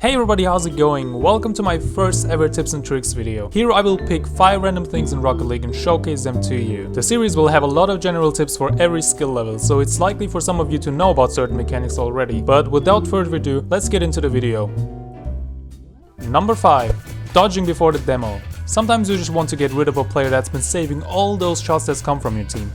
Hey everybody, how's it going? Welcome to my first ever tips and tricks video. Here I will pick 5 random things in Rocket League and showcase them to you. The series will have a lot of general tips for every skill level, so it's likely for some of you to know about certain mechanics already. But without further ado, let's get into the video. Number 5. Dodging before the demo. Sometimes you just want to get rid of a player that's been saving all those shots that come from your team.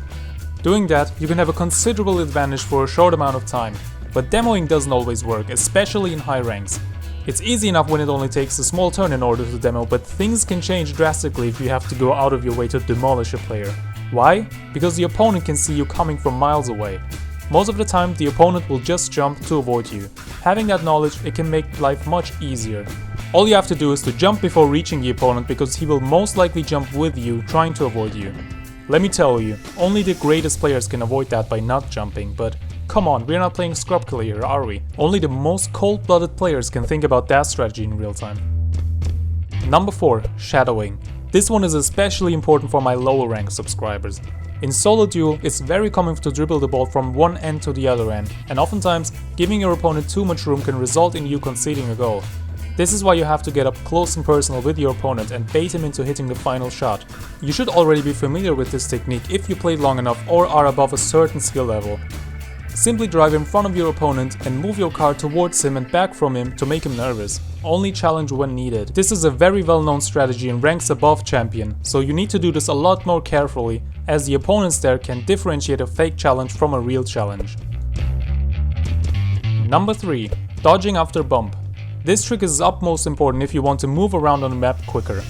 Doing that, you can have a considerable advantage for a short amount of time. But demoing doesn't always work, especially in high ranks. It's easy enough when it only takes a small turn in order to demo, but things can change drastically if you have to go out of your way to demolish a player. Why? Because the opponent can see you coming from miles away. Most of the time, the opponent will just jump to avoid you. Having that knowledge, it can make life much easier. All you have to do is to jump before reaching the opponent, because he will most likely jump with you, trying to avoid you. Let me tell you, only the greatest players can avoid that by not jumping, but come on, we're not playing scrub killer here, are we? Only the most cold-blooded players can think about that strategy in real time. Number 4. Shadowing. This one is especially important for my lower rank subscribers. In solo duel, it's very common to dribble the ball from one end to the other end, and oftentimes, giving your opponent too much room can result in you conceding a goal. This is why you have to get up close and personal with your opponent and bait him into hitting the final shot. You should already be familiar with this technique if you played long enough or are above a certain skill level. Simply drive in front of your opponent and move your car towards him and back from him to make him nervous. Only challenge when needed. This is a very well-known strategy in ranks above champion, so you need to do this a lot more carefully, as the opponents there can differentiate a fake challenge from a real challenge. Number 3. Dodging after bump. This trick is utmost important if you want to move around on the map quicker.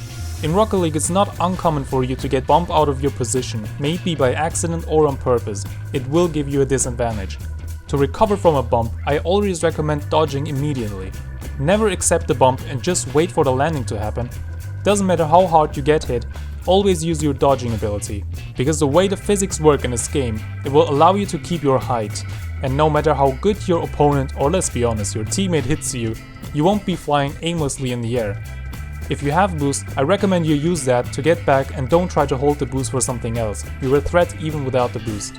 In Rocket League, it's not uncommon for you to get bumped out of your position, maybe by accident or on purpose. It will give you a disadvantage. To recover from a bump, I always recommend dodging immediately. Never accept the bump and just wait for the landing to happen. Doesn't matter how hard you get hit, always use your dodging ability. Because the way the physics work in this game, it will allow you to keep your height. And no matter how good your opponent, or let's be honest, your teammate hits you, you won't be flying aimlessly in the air. If you have boost, I recommend you use that to get back and don't try to hold the boost for something else. You're a threat even without the boost.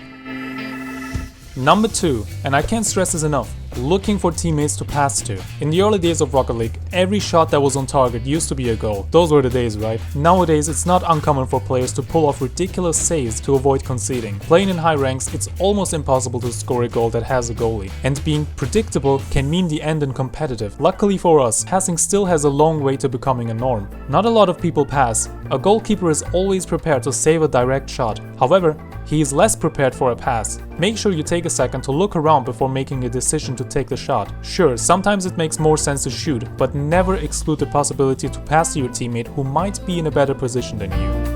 Number 2, and I can't stress this enough, looking for teammates to pass to. In the early days of Rocket League, every shot that was on target used to be a goal. Those were the days, right? Nowadays, it's not uncommon for players to pull off ridiculous saves to avoid conceding. Playing in high ranks, it's almost impossible to score a goal that has a goalie. And being predictable can mean the end in competitive. Luckily for us, passing still has a long way to becoming a norm. Not a lot of people pass. A goalkeeper is always prepared to save a direct shot. However, he is less prepared for a pass. Make sure you take a second to look around before making a decision to take the shot. Sure, sometimes it makes more sense to shoot, but never exclude the possibility to pass to your teammate who might be in a better position than you.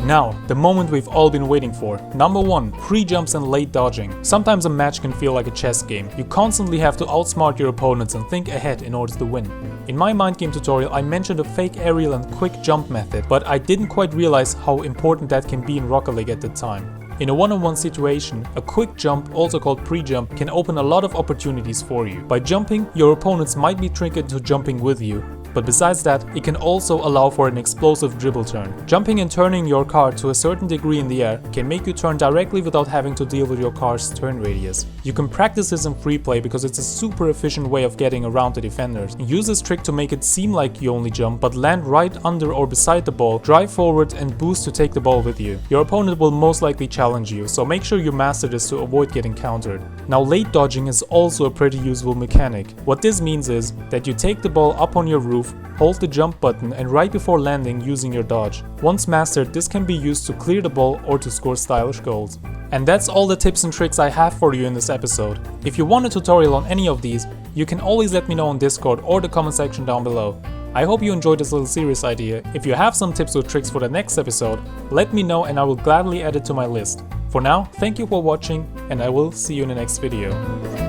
Now, the moment we've all been waiting for. Number 1. Pre-jumps and late dodging. Sometimes a match can feel like a chess game. You constantly have to outsmart your opponents and think ahead in order to win. In my mind game tutorial, I mentioned a fake aerial and quick jump method, but I didn't quite realize how important that can be in Rocket League at the time. In a one-on-one situation, a quick jump, also called pre-jump, can open a lot of opportunities for you. By jumping, your opponents might be triggered into jumping with you. But besides that, it can also allow for an explosive dribble turn. Jumping and turning your car to a certain degree in the air can make you turn directly without having to deal with your car's turn radius. You can practice this in free play because it's a super efficient way of getting around the defenders. Use this trick to make it seem like you only jump, but land right under or beside the ball, drive forward and boost to take the ball with you. Your opponent will most likely challenge you, so make sure you master this to avoid getting countered. Now, late dodging is also a pretty useful mechanic. What this means is that you take the ball up on your roof, hold the jump button, and right before landing using your dodge. Once mastered, this can be used to clear the ball or to score stylish goals. And that's all the tips and tricks I have for you in this episode. If you want a tutorial on any of these, you can always let me know on Discord or the comment section down below. I hope you enjoyed this little series idea. If you have some tips or tricks for the next episode, let me know and I will gladly add it to my list. For now, thank you for watching and I will see you in the next video.